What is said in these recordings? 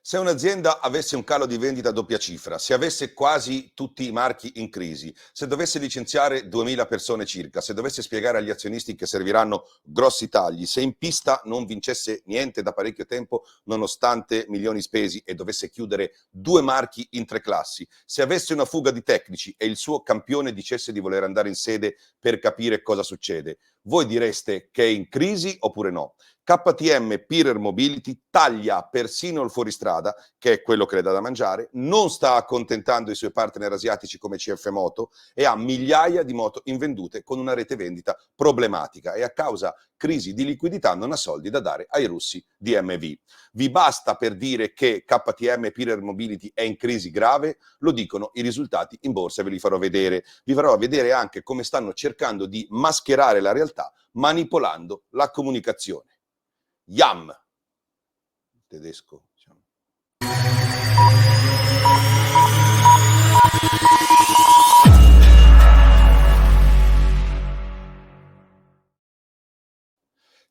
Se un'azienda avesse un calo di vendita a doppia cifra, se avesse quasi tutti i marchi in crisi, se dovesse licenziare 2000 persone circa, se dovesse spiegare agli azionisti che serviranno grossi tagli, se in pista non vincesse niente da parecchio tempo nonostante milioni spesi e dovesse chiudere 2 marchi in 3 classi, se avesse una fuga di tecnici e il suo campione dicesse di voler andare in sede per capire cosa succede, voi direste che è in crisi oppure no? KTM Pirer Mobility taglia persino il fuoristrada, che è quello che le dà da mangiare, non sta accontentando i suoi partner asiatici come CF Moto e ha migliaia di moto invendute con una rete vendita problematica e a causa crisi di liquidità non ha soldi da dare ai russi di MV. Vi basta per dire che KTM Pirer Mobility è in crisi grave? Lo dicono i risultati in borsa e ve li farò vedere. Vi farò vedere anche come stanno cercando di mascherare la realtà manipolando la comunicazione. Yam, tedesco, diciamo.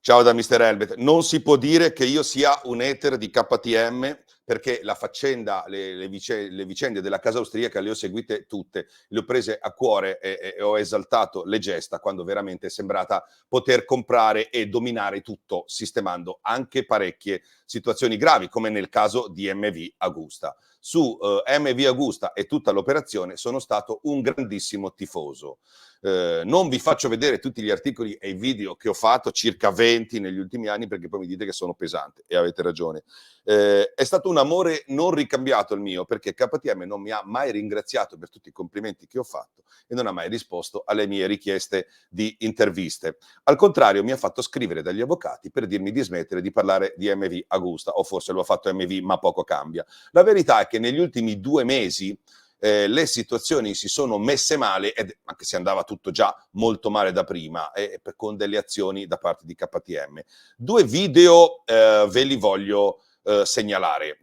Ciao da Mr. Helmet. Non si può dire che io sia un hater di KTM perché la faccenda, le vicende della casa austriaca le ho seguite tutte, le ho prese a cuore e ho esaltato le gesta quando veramente è sembrata poter comprare e dominare tutto, sistemando anche parecchie situazioni gravi, come nel caso di MV Agusta. Su MV Agusta e tutta l'operazione sono stato un grandissimo tifoso. Non vi faccio vedere tutti gli articoli e i video che ho fatto, circa 20 negli ultimi anni, perché poi mi dite che sono pesante e avete ragione. È stato un amore non ricambiato il mio, perché KTM non mi ha mai ringraziato per tutti i complimenti che ho fatto e non ha mai risposto alle mie richieste di interviste. Al contrario, mi ha fatto scrivere dagli avvocati per dirmi di smettere di parlare di MV Agusta, o forse lo ha fatto MV, ma poco cambia. La verità è che negli ultimi 2 mesi le situazioni si sono messe male, anche se andava tutto già molto male da prima, con delle azioni da parte di KTM. 2 video ve li voglio segnalare,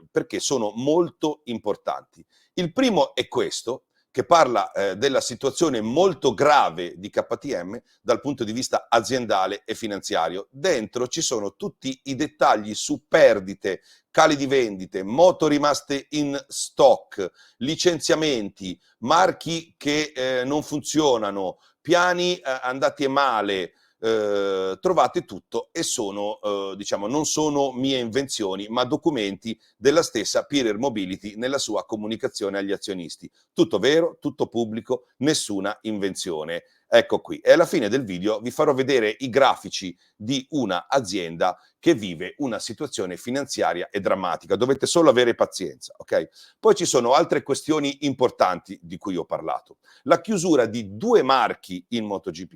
perché sono molto importanti. Il primo è questo, che parla della situazione molto grave di KTM dal punto di vista aziendale e finanziario. Dentro ci sono tutti i dettagli su perdite, cali di vendite, moto rimaste in stock, licenziamenti, marchi che non funzionano, piani andati male, trovate tutto e sono, diciamo, non sono mie invenzioni, ma documenti della stessa Pirer Mobility nella sua comunicazione agli azionisti. Tutto vero, tutto pubblico, nessuna invenzione. Ecco qui. E alla fine del video vi farò vedere i grafici di una azienda che vive una situazione finanziaria e drammatica. Dovete solo avere pazienza, ok? Poi ci sono altre questioni importanti di cui ho parlato. La chiusura di 2 marchi in MotoGP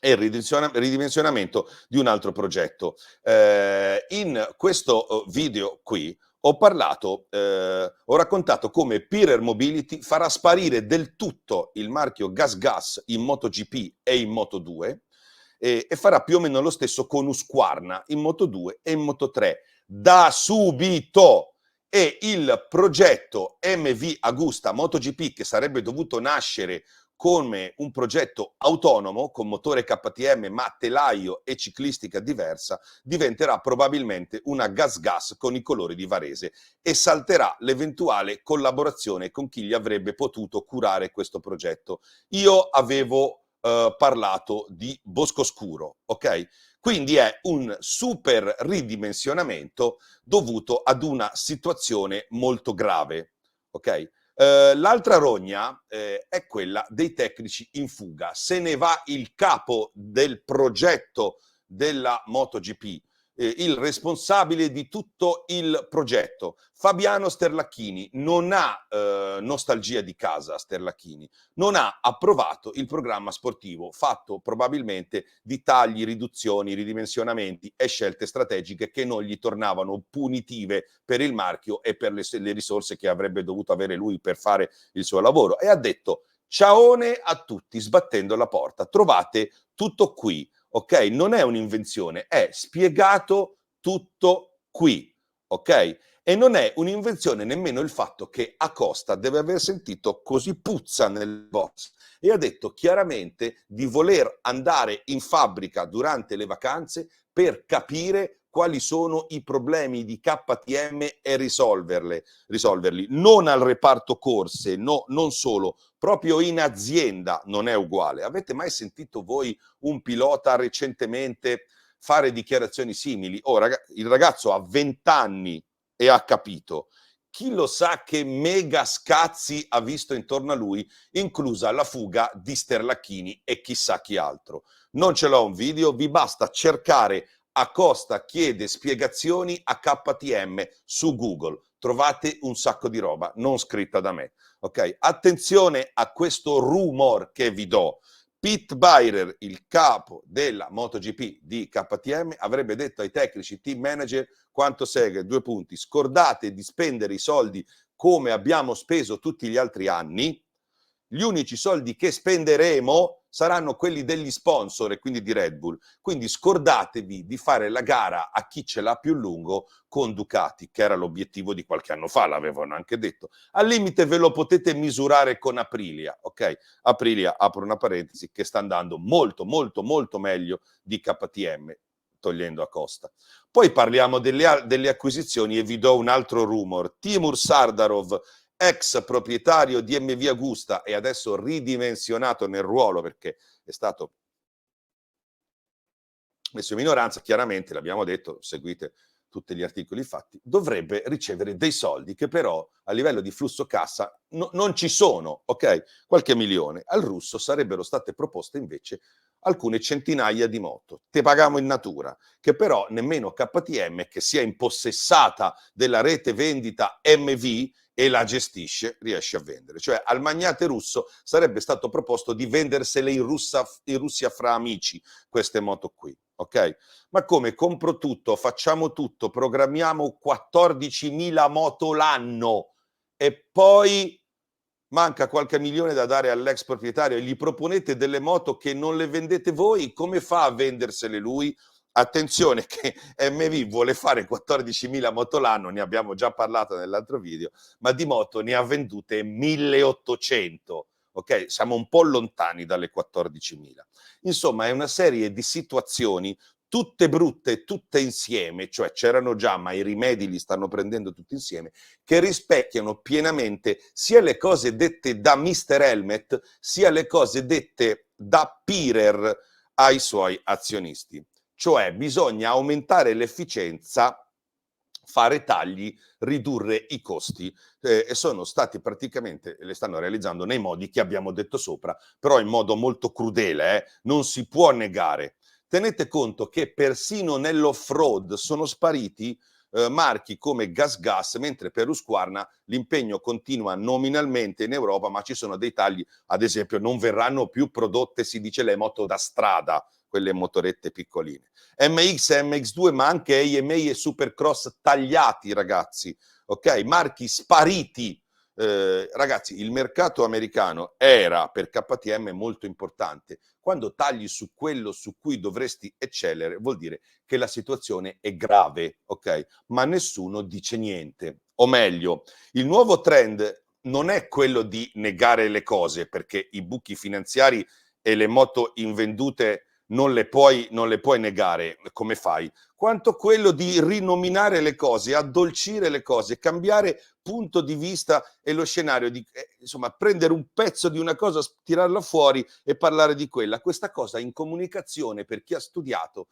e il ridimensionamento di un altro progetto. In questo video qui ho raccontato come Pirer Mobility farà sparire del tutto il marchio GasGas in MotoGP e in Moto2 e farà più o meno lo stesso con Husqvarna in Moto2 e in Moto3 da subito. E il progetto MV Agusta MotoGP, che sarebbe dovuto nascere come un progetto autonomo con motore KTM ma telaio e ciclistica diversa, diventerà probabilmente una GasGas con i colori di Varese e salterà l'eventuale collaborazione con chi gli avrebbe potuto curare questo progetto. Io avevo parlato di Boscoscuro, ok? Quindi è un super ridimensionamento dovuto ad una situazione molto grave, ok? L'altra rogna è quella dei tecnici in fuga. Se ne va il capo del progetto della MotoGP, il responsabile di tutto il progetto. Fabiano Sterlacchini non ha nostalgia di casa, Sterlacchini, non ha approvato il programma sportivo fatto probabilmente di tagli, riduzioni, ridimensionamenti e scelte strategiche che non gli tornavano punitive per il marchio e per le risorse che avrebbe dovuto avere lui per fare il suo lavoro. E ha detto ciaone a tutti, sbattendo la porta. Trovate tutto qui. Ok? Non è un'invenzione, è spiegato tutto qui, ok? E non è un'invenzione nemmeno il fatto che Acosta deve aver sentito così puzza nel box e ha detto chiaramente di voler andare in fabbrica durante le vacanze per capire quali sono i problemi di KTM e risolverli. Non al reparto corse, no, non solo, proprio in azienda non è uguale. Avete mai sentito voi un pilota recentemente fare dichiarazioni simili? Oh, il ragazzo ha 20 anni e ha capito. Chi lo sa che mega scazzi ha visto intorno a lui, inclusa la fuga di Sterlacchini e chissà chi altro. Non ce l'ho un video, vi basta cercare Acosta chiede spiegazioni a KTM su Google. Trovate un sacco di roba non scritta da me. Ok? Attenzione a questo rumor che vi do. Pete Beirer, il capo della MotoGP di KTM, avrebbe detto ai tecnici team manager quanto segue, 2 punti, scordate di spendere i soldi come abbiamo speso tutti gli altri anni, gli unici soldi che spenderemo saranno quelli degli sponsor e quindi di Red Bull. Quindi scordatevi di fare la gara a chi ce l'ha più lungo con Ducati, che era l'obiettivo di qualche anno fa, l'avevano anche detto. Al limite ve lo potete misurare con Aprilia, ok? Aprilia, apro una parentesi, che sta andando molto, molto, molto meglio di KTM, togliendo Acosta. Poi parliamo delle acquisizioni e vi do un altro rumor. Timur Sardarov, ex proprietario di MV Agusta e adesso ridimensionato nel ruolo perché è stato messo in minoranza, chiaramente l'abbiamo detto, seguite tutti gli articoli fatti, dovrebbe ricevere dei soldi che però a livello di flusso cassa non ci sono, ok? Qualche milione. Al russo sarebbero state proposte invece alcune centinaia di moto. Te pagamo in natura, che però nemmeno KTM, che sia impossessata della rete vendita MV e la gestisce, riesce a vendere. Cioè al magnate russo sarebbe stato proposto di vendersele in Russia fra amici, queste moto qui, ok? Ma come compro tutto, facciamo tutto, programmiamo 14.000 moto l'anno e poi manca qualche milione da dare all'ex proprietario e gli proponete delle moto che non le vendete voi, come fa a vendersele lui? Attenzione che MV vuole fare 14.000 moto l'anno, ne abbiamo già parlato nell'altro video, ma di moto ne ha vendute 1.800, ok? Siamo un po' lontani dalle 14.000. Insomma, è una serie di situazioni tutte brutte, tutte insieme, cioè c'erano già, ma i rimedi li stanno prendendo tutti insieme, che rispecchiano pienamente sia le cose dette da Mr. Helmet, sia le cose dette da Pirer ai suoi azionisti. Cioè bisogna aumentare l'efficienza, fare tagli, ridurre i costi e sono stati praticamente, le stanno realizzando nei modi che abbiamo detto sopra, però in modo molto crudele, non si può negare. Tenete conto che persino nell'off-road sono spariti marchi come GasGas, mentre per Husqvarna l'impegno continua nominalmente in Europa, ma ci sono dei tagli, ad esempio non verranno più prodotte, si dice, le moto da strada, quelle motorette piccoline. MX, MX2, ma anche AMA e Supercross tagliati, ragazzi, ok? Marchi spariti. Ragazzi, il mercato americano era per KTM molto importante. Quando tagli su quello su cui dovresti eccellere, vuol dire che la situazione è grave, ok? Ma nessuno dice niente. O meglio, il nuovo trend non è quello di negare le cose, perché i buchi finanziari e le moto invendute non le puoi negare, come fai? Quanto quello di rinominare le cose, addolcire le cose, cambiare punto di vista e lo scenario, insomma, prendere un pezzo di una cosa, tirarla fuori e parlare di quella. Questa cosa in comunicazione, per chi ha studiato,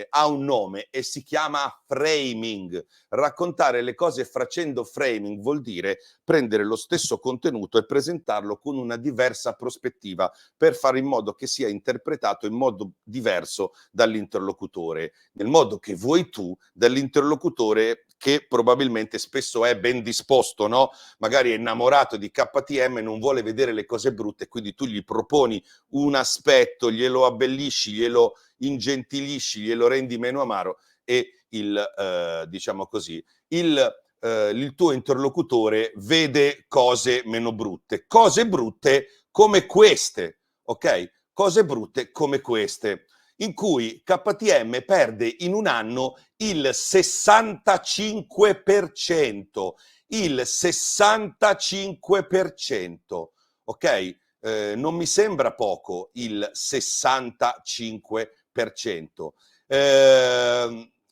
ha un nome e si chiama framing. Raccontare le cose facendo framing vuol dire prendere lo stesso contenuto e presentarlo con una diversa prospettiva per fare in modo che sia interpretato in modo diverso dall'interlocutore, nel modo che vuoi tu, dall'interlocutore che probabilmente spesso è ben disposto, no? Magari è innamorato di KTM, non vuole vedere le cose brutte, quindi tu gli proponi un aspetto, glielo abbellisci, glielo ingentilisci, glielo rendi meno amaro e diciamo così, il tuo interlocutore vede cose meno brutte, cose brutte come queste, ok? Cose brutte come queste, in cui KTM perde in un anno il 65%, il 65%, ok? Non mi sembra poco il 65%.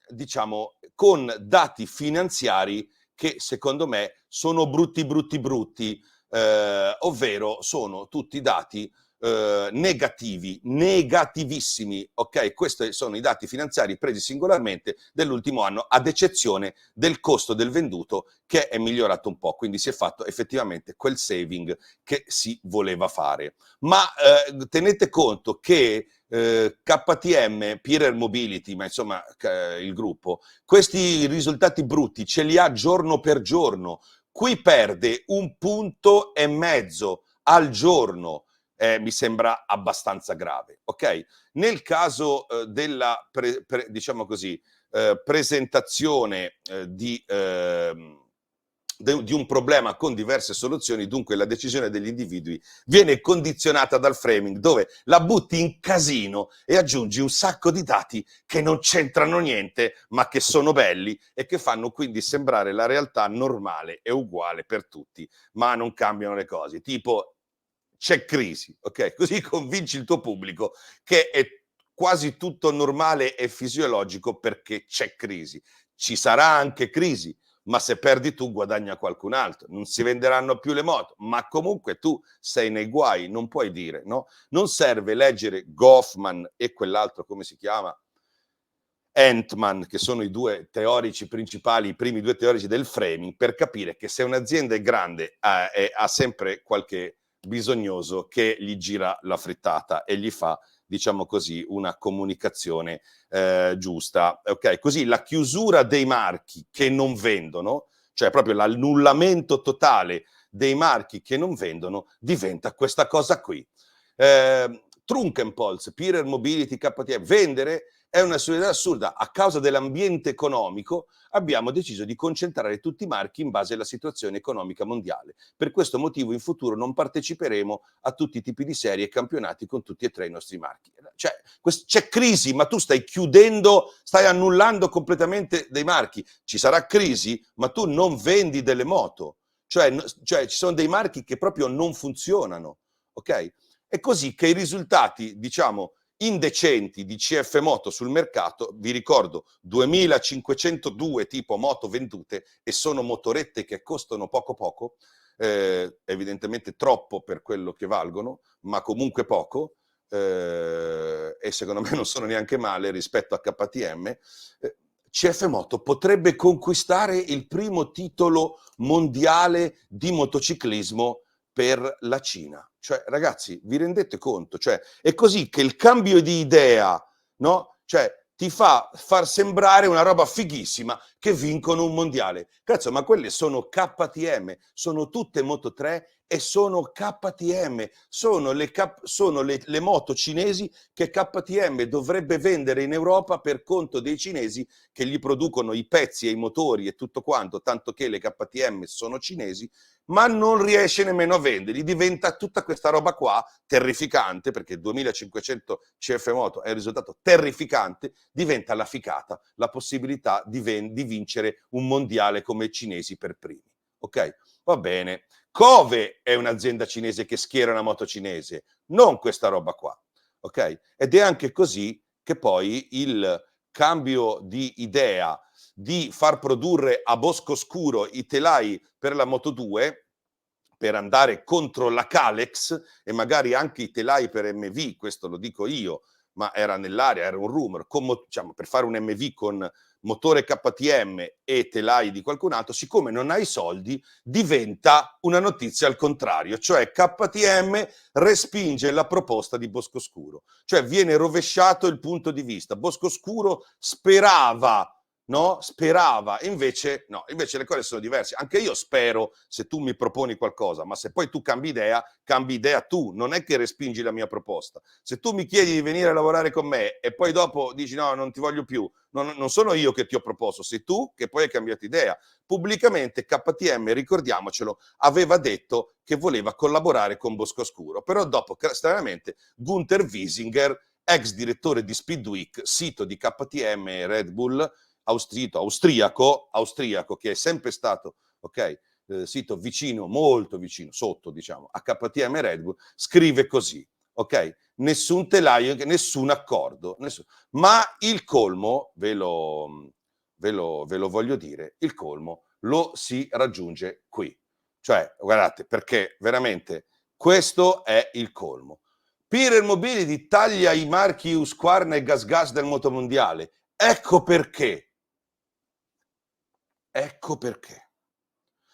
diciamo, con dati finanziari che secondo me sono brutti, ovvero sono tutti dati negativi, negativissimi, ok? Questi sono i dati finanziari presi singolarmente dell'ultimo anno, ad eccezione del costo del venduto che è migliorato un po', quindi si è fatto effettivamente quel saving che si voleva fare. Ma tenete conto che KTM, Pirer Mobility, ma insomma il gruppo, questi risultati brutti ce li ha giorno per giorno. Qui perde 1,5 punti al giorno. Mi sembra abbastanza grave, ok? Nel caso della, diciamo così, presentazione di un problema con diverse soluzioni, dunque la decisione degli individui viene condizionata dal framing, dove la butti in casino e aggiungi un sacco di dati che non c'entrano niente, ma che sono belli e che fanno quindi sembrare la realtà normale e uguale per tutti, ma non cambiano le cose. Tipo, c'è crisi, ok? Così convinci il tuo pubblico che è quasi tutto normale e fisiologico perché c'è crisi. Ci sarà anche crisi, ma se perdi tu guadagna qualcun altro, non si venderanno più le moto, ma comunque tu sei nei guai, non puoi dire, no? Non serve leggere Goffman e quell'altro, come si chiama? Entman, che sono i due teorici principali, i primi due teorici del framing, per capire che se un'azienda è grande ha sempre qualche bisognoso che gli gira la frittata e gli fa, diciamo così, una comunicazione giusta. Ok, così la chiusura dei marchi che non vendono, cioè proprio l'annullamento totale dei marchi che non vendono, diventa questa cosa qui. Trunkenpolz, Pirer Mobility, KTM, vendere è una società assurda. A causa dell'ambiente economico abbiamo deciso di concentrare tutti i marchi in base alla situazione economica mondiale. Per questo motivo in futuro non parteciperemo a tutti i tipi di serie e campionati con tutti e tre i nostri marchi. Cioè, c'è crisi, ma tu stai chiudendo, stai annullando completamente dei marchi. Ci sarà crisi, ma tu non vendi delle moto. Cioè ci sono dei marchi che proprio non funzionano, ok? È così che i risultati, diciamo, indecenti di CF Moto sul mercato, vi ricordo 2502 tipo moto vendute e sono motorette che costano poco, evidentemente troppo per quello che valgono, ma comunque poco, e secondo me non sono neanche male rispetto a KTM. CF Moto potrebbe conquistare il primo titolo mondiale di motociclismo per la Cina. Cioè, ragazzi, vi rendete conto? Cioè, è così che il cambio di idea, no? Cioè, ti fa far sembrare una roba fighissima che vincono un mondiale. Cazzo, ma quelle sono KTM, sono tutte Moto 3 e sono KTM, sono le moto cinesi che KTM dovrebbe vendere in Europa per conto dei cinesi che gli producono i pezzi e i motori e tutto quanto, tanto che le KTM sono cinesi, ma non riesce nemmeno a venderli. Diventa tutta questa roba qua terrificante, perché 2500 CF Moto è un risultato terrificante, diventa la ficata, la possibilità di vincere un mondiale come i cinesi per primi. Ok? Va bene. Cove è un'azienda cinese che schiera una moto cinese, non questa roba qua. Ok? Ed è anche così che poi il cambio di idea di far produrre a Boscoscuro i telai per la Moto 2 per andare contro la Calex e magari anche i telai per MV, questo lo dico io, ma era nell'aria, era un rumor, diciamo, per fare un MV con motore KTM e telai di qualcun altro, siccome non hai soldi, diventa una notizia al contrario, cioè KTM respinge la proposta di Boscoscuro, cioè viene rovesciato il punto di vista. Boscoscuro sperava, no? Sperava, invece no, invece le cose sono diverse. Anche io spero se tu mi proponi qualcosa, ma se poi tu cambi idea tu, non è che respingi la mia proposta. Se tu mi chiedi di venire a lavorare con me e poi dopo dici no, non ti voglio più, non sono io che ti ho proposto, sei tu che poi hai cambiato idea. Pubblicamente KTM, ricordiamocelo, aveva detto che voleva collaborare con Boscoscuro, però dopo stranamente Gunther Wiesinger, ex direttore di Speedweek, sito di KTM e Red Bull, austriaco, che è sempre stato, ok, sito vicino, molto vicino, sotto, diciamo, a KTM Red Bull, scrive così: ok? Nessun telaio, nessun accordo, ma il colmo, ve lo voglio dire, il colmo lo si raggiunge qui. Cioè, guardate, perché veramente questo è il colmo. Pirelli Mobility taglia i marchi Husqvarna e GasGas del motomondiale. Ecco perché. Ecco perché.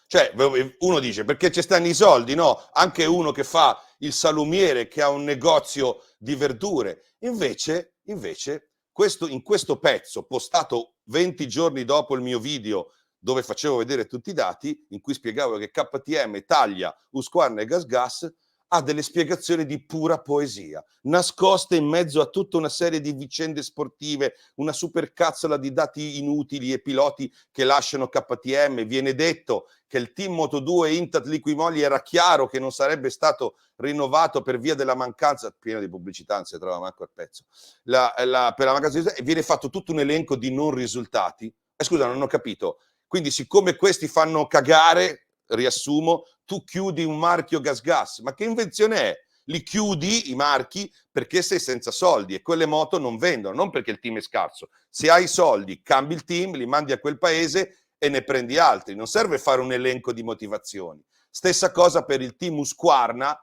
Cioè, uno dice, perché ci stanno i soldi? No, anche uno che fa il salumiere, che ha un negozio di verdure. Invece in questo pezzo, postato 20 giorni dopo il mio video, dove facevo vedere tutti i dati, in cui spiegavo che KTM taglia Husqvarna e GasGas, ha delle spiegazioni di pura poesia, nascoste in mezzo a tutta una serie di vicende sportive, una supercazzola di dati inutili e piloti che lasciano KTM. Viene detto che il team Moto2 Intat Liquimoli era chiaro che non sarebbe stato rinnovato per via della mancanza, piena di pubblicità, non si trova manco il pezzo, per la mancanza di, e viene fatto tutto un elenco di non risultati. Scusa, non ho capito. Quindi siccome questi fanno cagare, riassumo, tu chiudi un marchio GasGas. Ma che invenzione è? Li chiudi i marchi perché sei senza soldi e quelle moto non vendono, non perché il team è scarso. Se hai soldi, cambi il team, li mandi a quel paese e ne prendi altri. Non serve fare un elenco di motivazioni. Stessa cosa per il team Husqvarna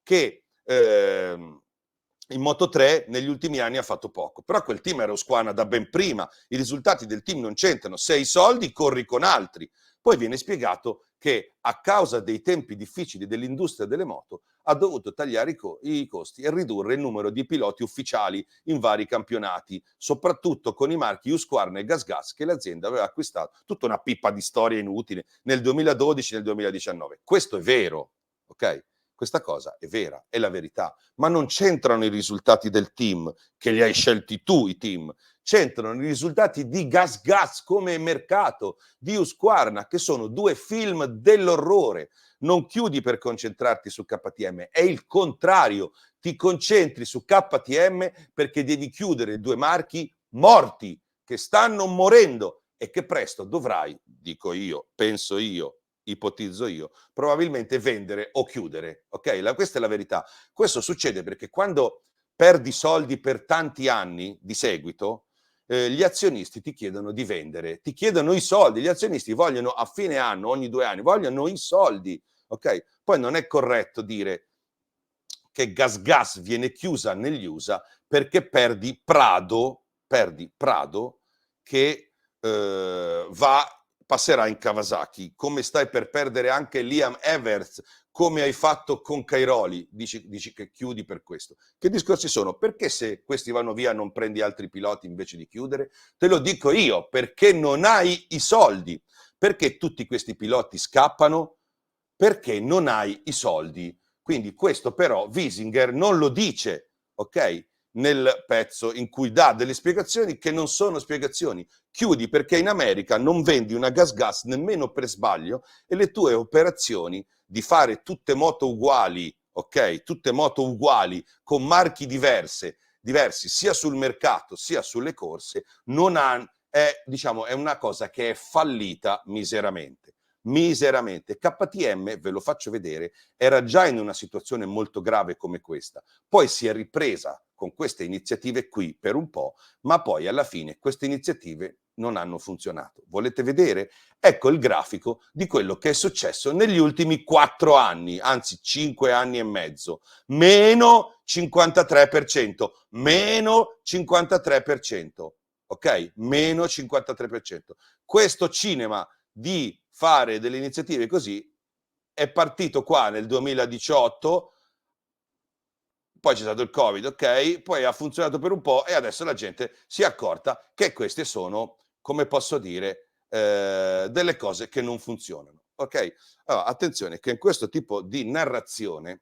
che in Moto3 negli ultimi anni ha fatto poco. Però quel team era Husqvarna da ben prima. I risultati del team non c'entrano. Se hai soldi, corri con altri. Poi viene spiegato che a causa dei tempi difficili dell'industria delle moto ha dovuto tagliare i costi e ridurre il numero di piloti ufficiali in vari campionati, soprattutto con i marchi Husqvarna e GasGas che l'azienda aveva acquistato. Tutta una pippa di storia inutile nel 2012 e nel 2019. Questo è vero, ok? Questa cosa è vera, è la verità, ma non c'entrano i risultati del team, che li hai scelti tu i team, c'entrano i risultati di GasGas come mercato, di Husqvarna, che sono due film dell'orrore. Non chiudi per concentrarti su KTM, è il contrario, ti concentri su KTM perché devi chiudere due marchi morti, che stanno morendo e che presto dovrai, dico io, penso io, ipotizzo io, probabilmente vendere o chiudere, ok? Questa è la verità. Questo succede perché quando perdi soldi per tanti anni di seguito, gli azionisti ti chiedono di vendere, ti chiedono i soldi, gli azionisti vogliono a fine anno, ogni 2 anni, vogliono i soldi, ok? Poi non è corretto dire che GasGas viene chiusa negli USA perché perdi Prado che passerà in Kawasaki, come stai per perdere anche Liam Everts, come hai fatto con Cairoli, dici che chiudi per questo. Che discorsi sono? Perché se questi vanno via non prendi altri piloti invece di chiudere? Te lo dico io, perché non hai i soldi. Perché tutti questi piloti scappano? Perché non hai i soldi. Quindi questo però Wiesinger non lo dice, ok? Nel pezzo in cui dà delle spiegazioni che non sono spiegazioni. Chiudi perché in America non vendi una GasGas nemmeno per sbaglio e le tue operazioni di fare tutte moto uguali, ok? Tutte moto uguali con marchi diversi sia sul mercato sia sulle corse, non ha, è una cosa che è fallita miseramente. KTM, ve lo faccio vedere, era già in una situazione molto grave come questa, poi si è ripresa con queste iniziative qui per un po', ma poi alla fine queste iniziative non hanno funzionato. Volete vedere? Ecco il grafico di quello che è successo negli ultimi 4 anni, anzi 5 anni e mezzo, meno 53%, meno 53%, ok? Meno 53%. Questo cinema di fare delle iniziative così è partito qua nel 2018, poi c'è stato il Covid, ok, poi ha funzionato per un po' e adesso la gente si è accorta che queste sono, come posso dire, delle cose che non funzionano, ok? Allora, attenzione che in questo tipo di narrazione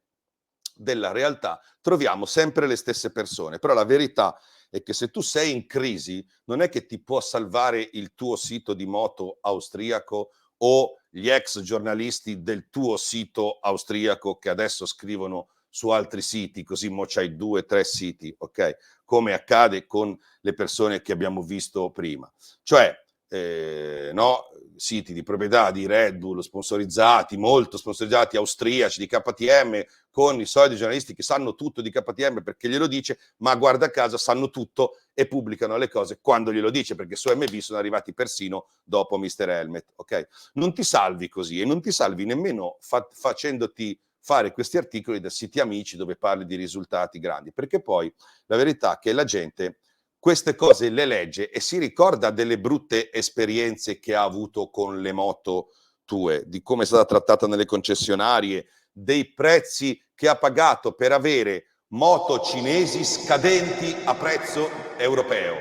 della realtà troviamo sempre le stesse persone, però la verità è che se tu sei in crisi non è che ti può salvare il tuo sito di moto austriaco o gli ex giornalisti del tuo sito austriaco che adesso scrivono su altri siti, così mo c'hai 2 o 3 siti, ok? Come accade con le persone che abbiamo visto prima. Cioè, no, siti di proprietà di Red Bull sponsorizzati, molto sponsorizzati, austriaci, di KTM, con i soliti giornalisti che sanno tutto di KTM perché glielo dice, ma guarda caso sanno tutto e pubblicano le cose quando glielo dice, perché su MB sono arrivati persino dopo Mr. Helmet, ok? Non ti salvi così e non ti salvi nemmeno facendoti fare questi articoli da siti amici dove parli di risultati grandi, perché poi la verità è che la gente queste cose le legge e si ricorda delle brutte esperienze che ha avuto con le moto tue, di come è stata trattata nelle concessionarie, dei prezzi che ha pagato per avere moto cinesi scadenti a prezzo europeo.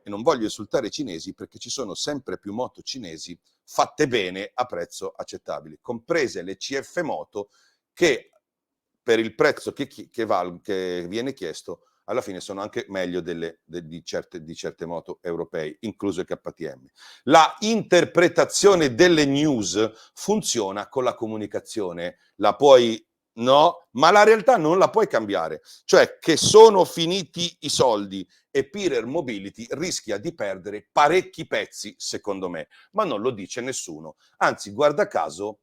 E non voglio insultare i cinesi perché ci sono sempre più moto cinesi fatte bene a prezzo accettabile, comprese le CF Moto che per il prezzo che viene chiesto alla fine sono anche meglio di certe moto europee, incluso il KTM. La interpretazione delle news funziona con la comunicazione, la puoi, no, ma la realtà non la puoi cambiare, cioè che sono finiti i soldi e Pirer Mobility rischia di perdere parecchi pezzi, secondo me, ma non lo dice nessuno, anzi guarda caso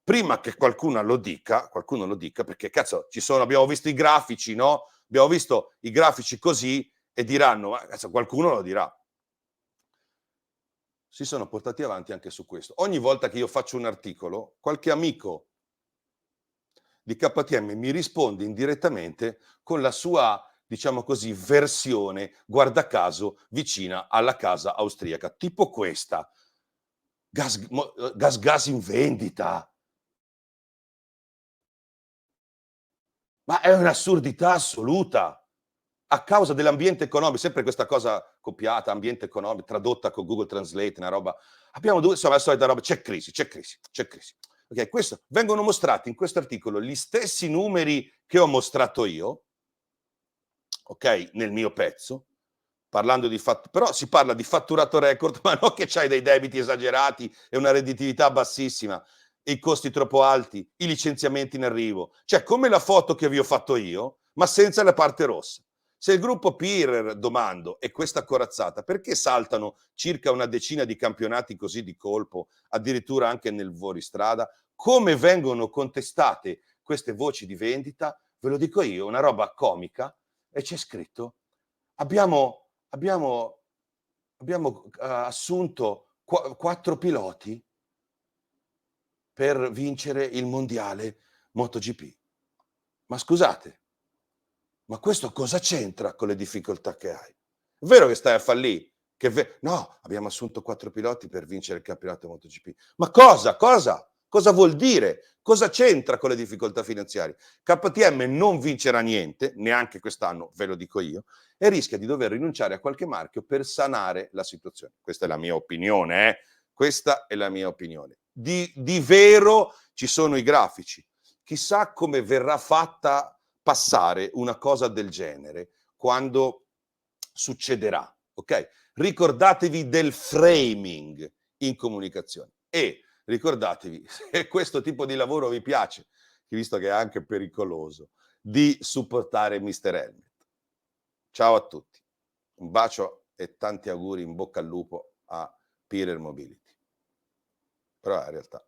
prima che qualcuno lo dica, perché cazzo, abbiamo visto i grafici, no? Abbiamo visto i grafici così e diranno, ma cazzo, qualcuno lo dirà. Si sono portati avanti anche su questo. Ogni volta che io faccio un articolo, qualche amico di KTM mi risponde indirettamente con la sua, diciamo così, versione, guarda caso, vicina alla casa austriaca, tipo questa. Gas in vendita. Ma è un'assurdità assoluta. A causa dell'ambiente economico, sempre questa cosa copiata, ambiente economico, tradotta con Google Translate, una roba. Abbiamo dovuto, insomma, la solita roba, c'è crisi. Ok, vengono mostrati in questo articolo gli stessi numeri che ho mostrato io, ok, nel mio pezzo, parlando di però si parla di fatturato record, ma non che c'hai dei debiti esagerati e una redditività bassissima, e i costi troppo alti, i licenziamenti in arrivo. Cioè, come la foto che vi ho fatto io, ma senza la parte rossa. Se il gruppo Pirer, domando, è questa corazzata, perché saltano circa una decina di campionati così di colpo, addirittura anche nel fuoristrada? Come vengono contestate queste voci di vendita? Ve lo dico io, una roba comica, e c'è scritto, abbiamo assunto 4 piloti per vincere il mondiale MotoGP. Ma scusate, ma questo cosa c'entra con le difficoltà che hai? È vero che stai a fallire? No, abbiamo assunto 4 piloti per vincere il campionato MotoGP. Ma cosa? Cosa vuol dire? Cosa c'entra con le difficoltà finanziarie? KTM non vincerà niente, neanche quest'anno, ve lo dico io, e rischia di dover rinunciare a qualche marchio per sanare la situazione. Questa è la mia opinione, Questa è la mia opinione. Di vero ci sono i grafici. Chissà come verrà fatta passare una cosa del genere quando succederà, ok? Ricordatevi del framing in comunicazione e ricordatevi, se questo tipo di lavoro vi piace, visto che è anche pericoloso, di supportare Mr. Helmet. Ciao a tutti, un bacio e tanti auguri, in bocca al lupo a Pirer Mobility. Però è la realtà.